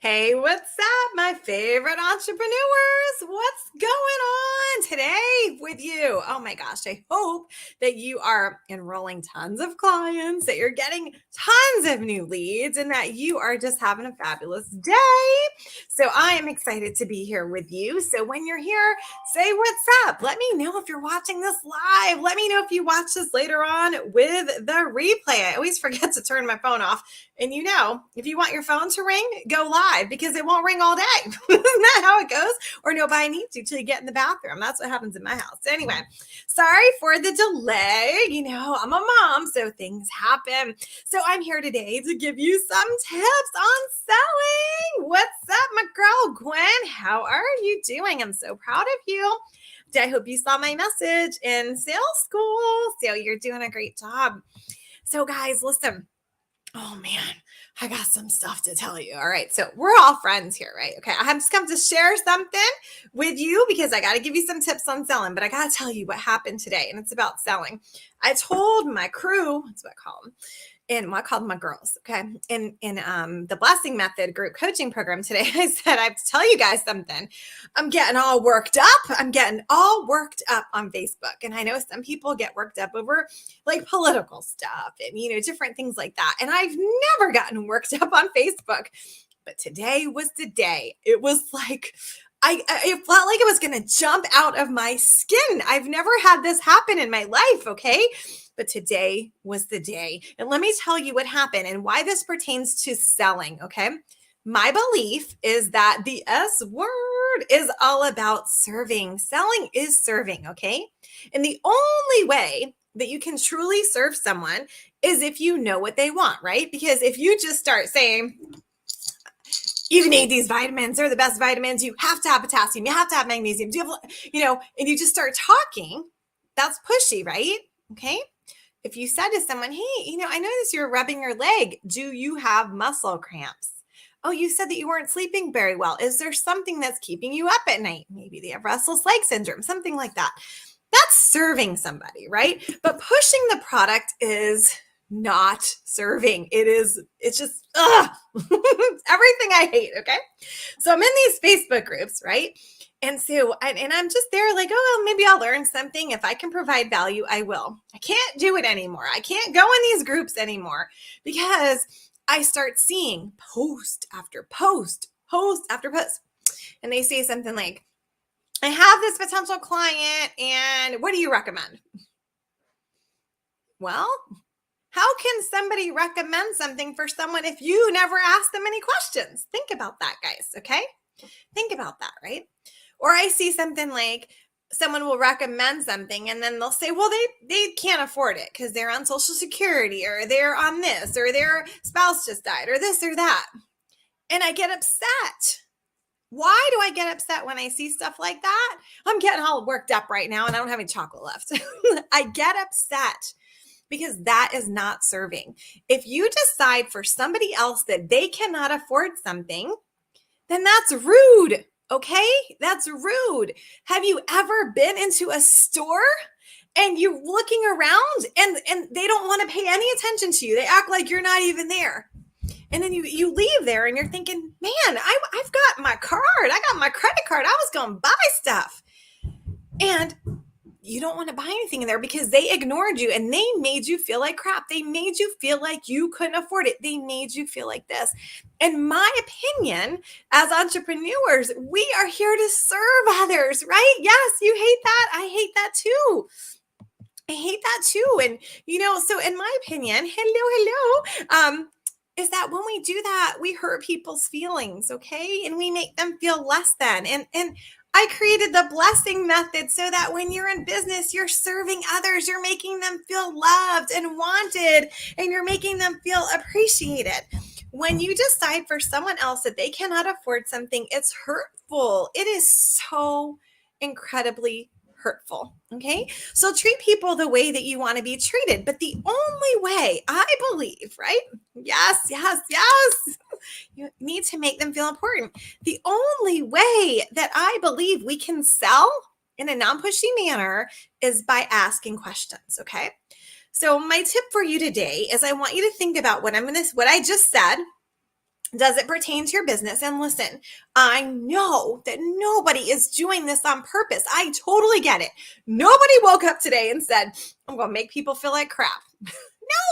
Hey, what's up, my favorite entrepreneurs? What's going on today with you? Oh my gosh, I hope that you are enrolling tons of clients, that you're getting tons of new leads, and that you are just having a fabulous day. So, I am excited to be here with you. So, when you're here, say what's up. Let me know if you're watching this live. Let me know if you watch this later on with the replay. I always forget to turn my phone off. And if you want your phone to ring, go live because it won't ring all day. Isn't that how it goes? Or nobody needs you till you get in the bathroom. That's what happens in my house. Anyway, sorry for the delay. I'm a mom, so things happen. So I'm here today to give you some tips on selling. What's up, my girl Gwen? How are you doing? I'm so proud of you. I hope you saw my message in sales school. So you're doing a great job. So guys, listen. Oh man, I got some stuff to tell you. All right. So we're all friends here, right? Okay. I'm just come to share something with you because I got to give you some tips on selling, but I got to tell you what happened today. And it's about selling. I told my crew, that's what I call them, and I called my girls, okay, in the Blessing Method group coaching program today. I said, I have to tell you guys something. I'm getting all worked up. I'm getting all worked up on Facebook. And I know some people get worked up over like political stuff and, different things like that. And I've never gotten worked up on Facebook. But today was the day. It was like, it felt like it was going to jump out of my skin. I've never had this happen in my life, okay? But today was the day. And let me tell you what happened and why this pertains to selling, okay? My belief is that the S word is all about serving. Selling is serving, okay? And the only way that you can truly serve someone is if you know what they want, right? Because if you just start saying, you need these vitamins, they're the best vitamins, you have to have potassium, you have to have magnesium, and you just start talking, that's pushy, right? Okay. If you said to someone, hey, I noticed you're rubbing your leg. Do you have muscle cramps? Oh, you said that you weren't sleeping very well. Is there something that's keeping you up at night? Maybe they have restless leg syndrome, something like that. That's serving somebody, right? But pushing the product is not serving. It's just, everything I hate. Okay. So I'm in these Facebook groups, right? And so, and I'm just there like, oh, well, maybe I'll learn something. If I can provide value, I will. I can't do it anymore. I can't go in these groups anymore because I start seeing post after post, post after post. And they say something like, I have this potential client and what do you recommend? Well, how can somebody recommend something for someone if you never ask them any questions? Think about that, guys. Okay. Think about that, right? Or I see something like someone will recommend something and then they'll say, well, they can't afford it because they're on Social Security or they're on this or their spouse just died or this or that. And I get upset. Why do I get upset when I see stuff like that? I'm getting all worked up right now and I don't have any chocolate left. I get upset because that is not serving. If you decide for somebody else that they cannot afford something, then that's rude. Okay? That's rude. Have you ever been into a store and you're looking around and they don't want to pay any attention to you? They act like you're not even there. And then you leave there and you're thinking, man, I've got my card. I got my credit card. I was going to buy stuff. And you don't want to buy anything in there because they ignored you and they made you feel like crap. They made you feel like you couldn't afford it. They made you feel like this. In my opinion, as entrepreneurs, we are here to serve others, right? Yes, you hate that. I hate that too. I hate that too. And, so in my opinion, hello, is that when we do that, we hurt people's feelings, okay? And we make them feel less than. And I created the blessing method so that when you're in business, you're serving others, you're making them feel loved and wanted, and you're making them feel appreciated. When you decide for someone else that they cannot afford something, it's hurtful. It is so incredibly hurtful. Okay. So treat people the way that you want to be treated. But the only way, I believe, right? Yes, yes, yes. You need to make them feel important. The only way that I believe we can sell in a non-pushy manner is by asking questions. Okay. So my tip for you today is I want you to think about what I just said. Does it pertain to your business? And listen, I know that nobody is doing this on purpose. I totally get it. Nobody woke up today and said, I'm going to make people feel like crap.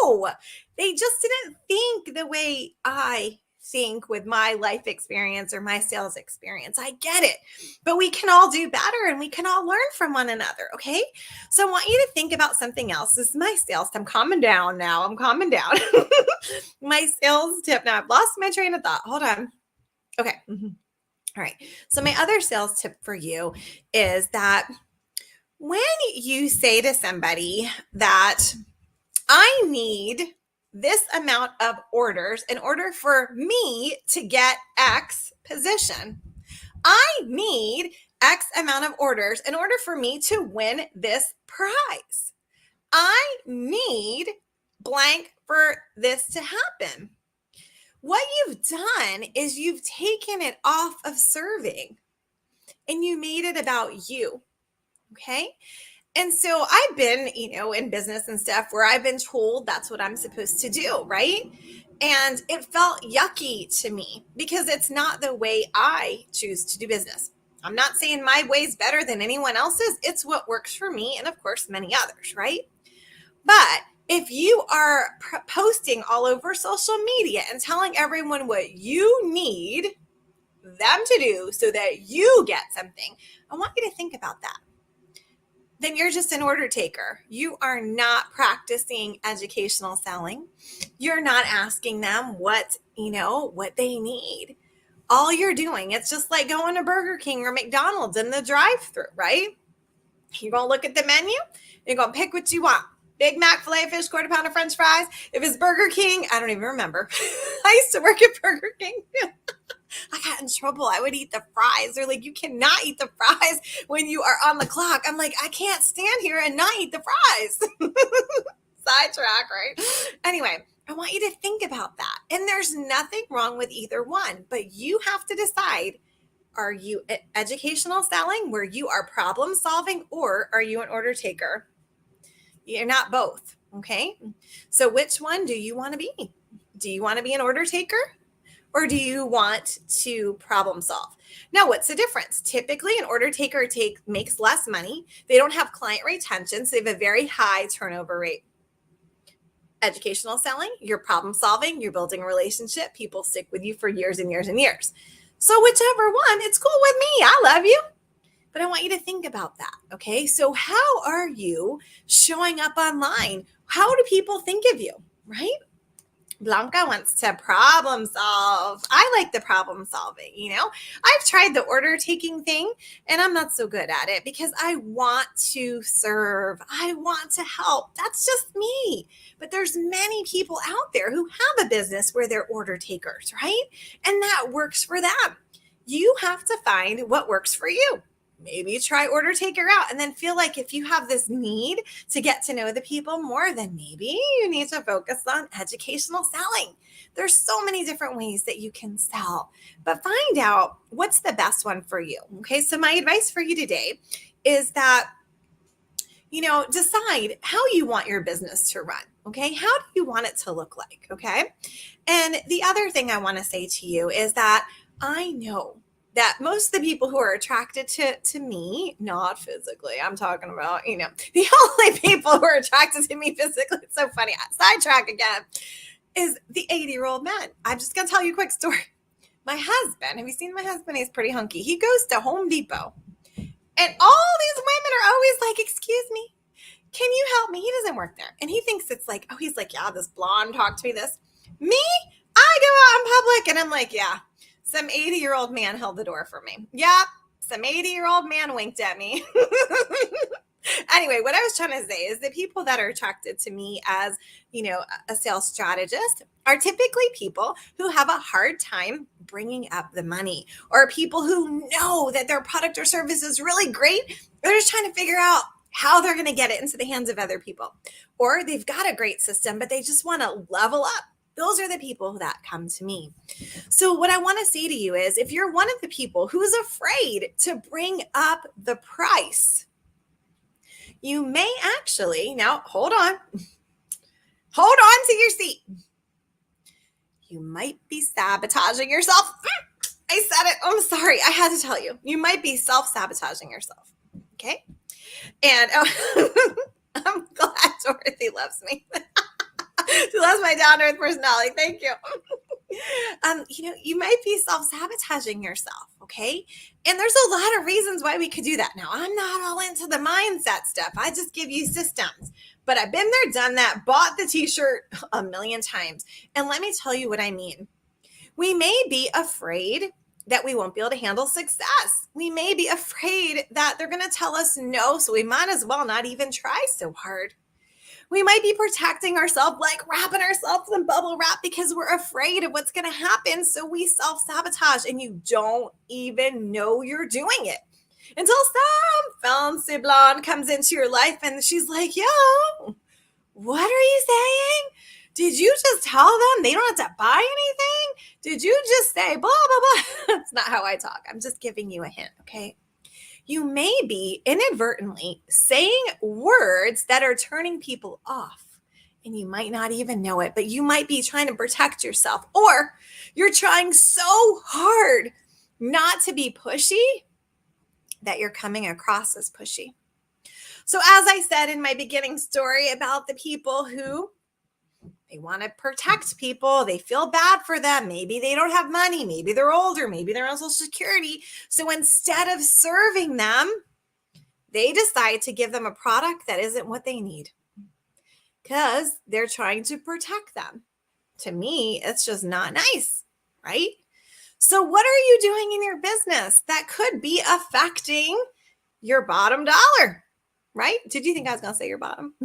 No, they just didn't think the way I think with my life experience or my sales experience. I get it, but we can all do better and we can all learn from one another. Okay. So I want you to think about something else. This is my sales. I'm calming down now. I'm calming down. My sales tip. Now I've lost my train of thought. Hold on. Okay. All right. So my other sales tip for you is that when you say to somebody that I need this amount of orders in order for me to get X position. I need X amount of orders in order for me to win this prize. I need blank for this to happen. What you've done is you've taken it off of serving and you made it about you. Okay. And so I've been, in business and stuff where I've been told that's what I'm supposed to do, right? And it felt yucky to me because it's not the way I choose to do business. I'm not saying my way's better than anyone else's. It's what works for me and, of course, many others, right? But if you are posting all over social media and telling everyone what you need them to do so that you get something, I want you to think about that. Then you're just an order taker. You are not practicing educational selling. You're not asking them what they need. All you're doing, it's just like going to Burger King or McDonald's in the drive-thru, right? You're going to look at the menu. You're going to pick what you want. Big Mac, filet fish, quarter pound of French fries. If it's Burger King, I don't even remember. I used to work at Burger King. I got in trouble. I would eat the fries. They're like, you cannot eat the fries when you are on the clock. I'm like, I can't stand here and not eat the fries. Sidetrack, right? Anyway, I want you to think about that. And there's nothing wrong with either one, but you have to decide, are you educational selling where you are problem solving, or are you an order taker? You're not both. Okay. So which one do you want to be? Do you want to be an order taker? Or do you want to problem solve? Now, what's the difference? Typically, an order taker makes less money. They don't have client retention, so they have a very high turnover rate. Educational selling, you're problem solving, you're building a relationship. People stick with you for years and years and years. So whichever one, it's cool with me. I love you. But I want you to think about that, okay? So how are you showing up online? How do people think of you, right? Blanca wants to problem solve. I like the problem solving, I've tried the order taking thing and I'm not so good at it because I want to serve. I want to help. That's just me. But there's many people out there who have a business where they're order takers, right? And that works for them. You have to find what works for you. Maybe try order taker out and then feel like if you have this need to get to know the people more, then maybe you need to focus on educational selling. There's so many different ways that you can sell, but find out what's the best one for you. Okay. So my advice for you today is that, decide how you want your business to run. Okay. How do you want it to look like? Okay. And the other thing I want to say to you is that I know that most of the people who are attracted to me, not physically, I'm talking about, the only people who are attracted to me physically, it's so funny, sidetrack again, is the 80-year-old man. I'm just going to tell you a quick story. My husband, have you seen my husband? He's pretty hunky. He goes to Home Depot and all these women are always like, excuse me, can you help me? He doesn't work there. And he thinks it's like, oh, he's like, yeah, this blonde talked to me this. Me, I go out in public and I'm like, yeah. Some 80-year-old man held the door for me. Yeah, some 80-year-old man winked at me. Anyway, what I was trying to say is the people that are attracted to me as, a sales strategist are typically people who have a hard time bringing up the money, or people who know that their product or service is really great. They're just trying to figure out how they're going to get it into the hands of other people. Or they've got a great system, but they just want to level up. Those are the people that come to me. So what I want to say to you is, if you're one of the people who's afraid to bring up the price, you may actually, now hold on to your seat. you might be sabotaging yourself. I said it. I'm sorry. I had to tell you. You might be self-sabotaging yourself. Okay. And I'm glad Dorothy loves me. She loves my down-to-earth personality. Thank you. You might be self-sabotaging yourself, okay? And there's a lot of reasons why we could do that. Now, I'm not all into the mindset stuff. I just give you systems. But I've been there, done that, bought the t-shirt a million times. And let me tell you what I mean. We may be afraid that we won't be able to handle success. We may be afraid that they're going to tell us no, so we might as well not even try so hard. We might be protecting ourselves, like wrapping ourselves in bubble wrap because we're afraid of what's going to happen. So we self-sabotage and you don't even know you're doing it until some fancy blonde comes into your life and she's like, yo, what are you saying? Did you just tell them they don't have to buy anything? Did you just say blah, blah, blah? That's not how I talk. I'm just giving you a hint, okay? You may be inadvertently saying words that are turning people off, and you might not even know it, but you might be trying to protect yourself, or you're trying so hard not to be pushy that you're coming across as pushy. So as I said in my beginning story about the people who they want to protect people. They feel bad for them. Maybe they don't have money. Maybe they're older. Maybe they're on Social Security. So instead of serving them, they decide to give them a product that isn't what they need because they're trying to protect them. To me, it's just not nice, right? So what are you doing in your business that could be affecting your bottom dollar, right? Did you think I was going to say your bottom?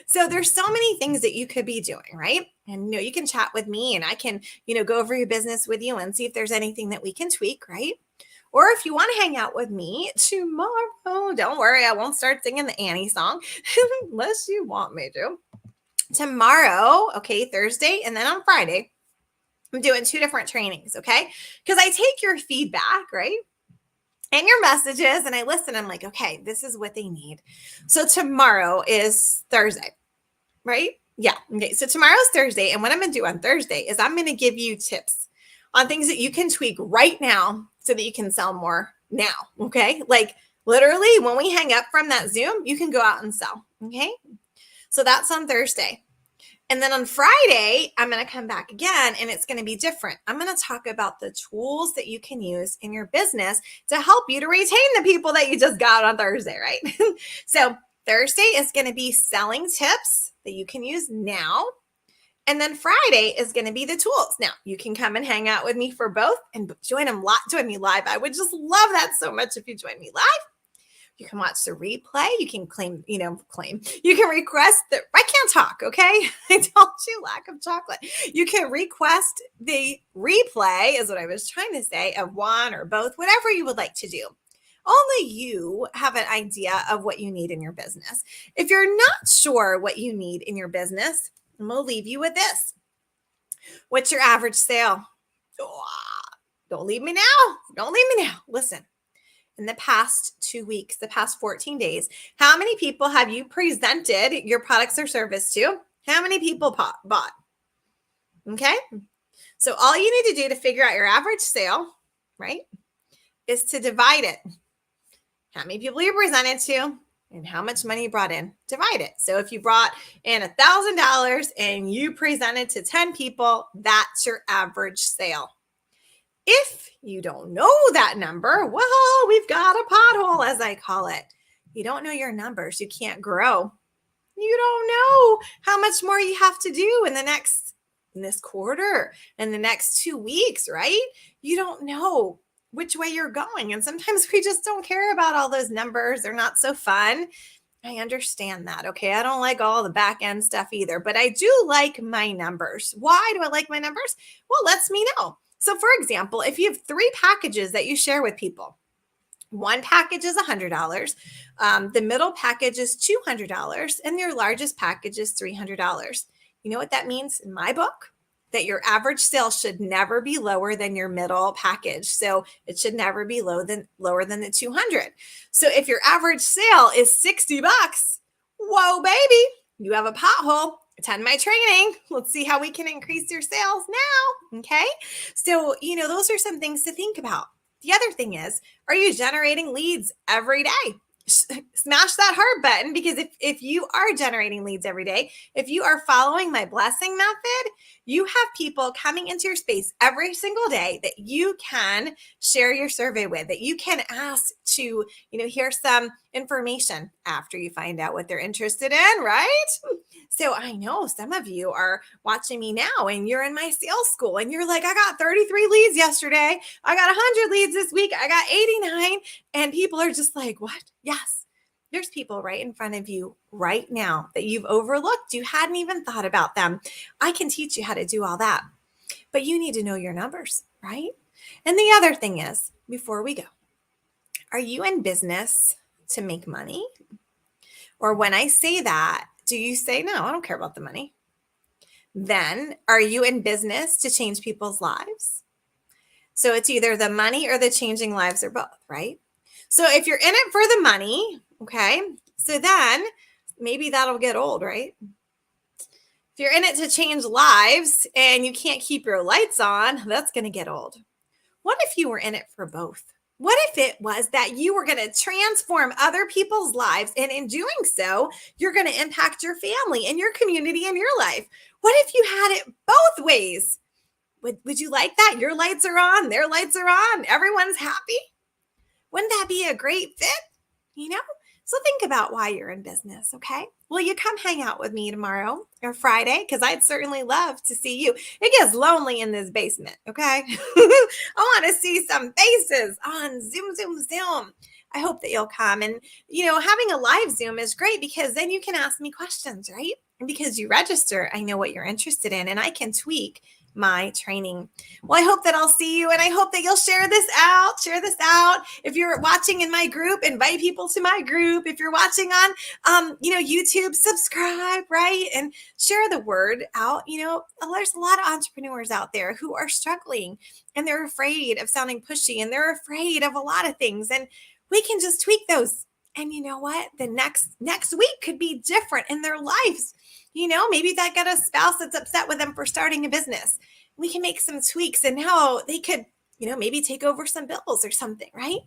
So there's so many things that you could be doing, right? And you can chat with me and I can, go over your business with you and see if there's anything that we can tweak, right? Or if you want to hang out with me tomorrow, don't worry, I won't start singing the Annie song unless you want me to. Tomorrow, okay, Thursday, and then on Friday, I'm doing 2 different trainings, okay? Because I take your feedback, right? And your messages, and I listen. I'm like, okay, this is what they need. So tomorrow is Thursday, right? Yeah. Okay. So tomorrow's Thursday. And what I'm going to do on Thursday is I'm going to give you tips on things that you can tweak right now so that you can sell more now. Okay. Like literally when we hang up from that Zoom, you can go out and sell. Okay. So that's on Thursday. And then on Friday, I'm going to come back again and it's going to be different. I'm going to talk about the tools that you can use in your business to help you to retain the people that you just got on Thursday, right? So Thursday is going to be selling tips that you can use now. And then Friday is going to be the tools. Now, you can come and hang out with me for both and join me live. I would just love that so much if you join me live. You can watch the replay. You can claim. You can request I can't talk, okay? I told you, lack of chocolate. You can request the replay is what I was trying to say of one or both, whatever you would like to do. Only you have an idea of what you need in your business. If you're not sure what you need in your business, I'm going to leave you with this. What's your average sale? Don't leave me now. Don't leave me now. Listen. In the past 2 weeks, the past 14 days, how many people have you presented your products or service to? How many people bought? Okay. So all you need to do to figure out your average sale, right, is to divide it. How many people you presented to and how much money you brought in, divide it. So if you brought in $1,000 and you presented to 10 people, that's your average sale. If you don't know that number, well, we've got a pothole, as I call it. You don't know your numbers. You can't grow. You don't know how much more you have to do in this quarter, in the next 2 weeks, right? You don't know which way you're going. And sometimes we just don't care about all those numbers. They're not so fun. I understand that. Okay. I don't like all the back end stuff either, but I do like my numbers. Why do I like my numbers? Well, lets me know. So for example, if you have 3 packages that you share with people, one package is $100, the middle package is $200, and your largest package is $300. You know what that means in my book? That your average sale should never be lower than your middle package. So it should never be lower than the 200. So if your average sale is $60, whoa, baby, you have a pothole. attend my training. Let's see how we can increase your sales now. Okay. So, those are some things to think about. The other thing is, are you generating leads every day? Smash that heart button, because if you are generating leads every day, if you are following my blessing method, you have people coming into your space every single day that you can share your survey with, that you can ask to, hear some information after you find out what they're interested in, right? So I know some of you are watching me now and you're in my sales school and you're like, I got 33 leads yesterday. I got 100 leads this week. I got 89. And people are just like, what? Yes. There's people right in front of you right now that you've overlooked. You hadn't even thought about them. I can teach you how to do all that, but you need to know your numbers, right? And the other thing is, before we go, are you in business to make money? Or when I say that, do you say, no, I don't care about the money? Then are you in business to change people's lives? So it's either the money or the changing lives, or both, right? So if you're in it for the money, okay, so then maybe that'll get old, right? If you're in it to change lives and you can't keep your lights on, that's going to get old. What if you were in it for both? What if it was that you were going to transform other people's lives, and in doing so, you're going to impact your family and your community and your life? What if you had it both ways? Would you like that? Your lights are on, their lights are on, everyone's happy. Wouldn't that be a great fit? So think about why you're in business, okay? Will you come hang out with me tomorrow or Friday? Because I'd certainly love to see you. It gets lonely in this basement, okay? I want to see some faces on Zoom, Zoom, Zoom. I hope that you'll come. And, having a live Zoom is great because then you can ask me questions, right? And because you register, I know what you're interested in and I can tweak my training. Well, I hope that I'll see you, and I hope that you'll share this out. Share this out. If you're watching in my group, invite people to my group. If you're watching on YouTube, subscribe, right? And share the word out. There's a lot of entrepreneurs out there who are struggling and they're afraid of sounding pushy and they're afraid of a lot of things, and we can just tweak those. And you know what? The next week could be different in their lives. Maybe they got a spouse that's upset with them for starting a business. We can make some tweaks and how they could, maybe take over some bills or something, right?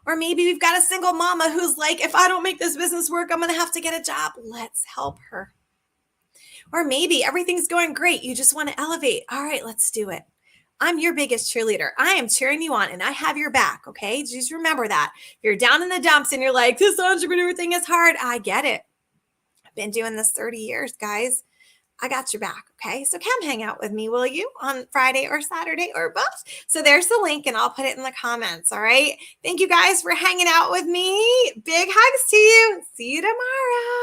Or maybe we've got a single mama who's like, if I don't make this business work, I'm going to have to get a job. Let's help her. Or maybe everything's going great. You just want to elevate. All right, let's do it. I'm your biggest cheerleader. I am cheering you on and I have your back. Okay. Just remember that. If you're down in the dumps and you're like, this entrepreneur thing is hard, I get it. I've been doing this 30 years, guys. I got your back. Okay. So come hang out with me, will you, on Friday or Saturday or both? So there's the link and I'll put it in the comments. All right. Thank you guys for hanging out with me. Big hugs to you. See you tomorrow.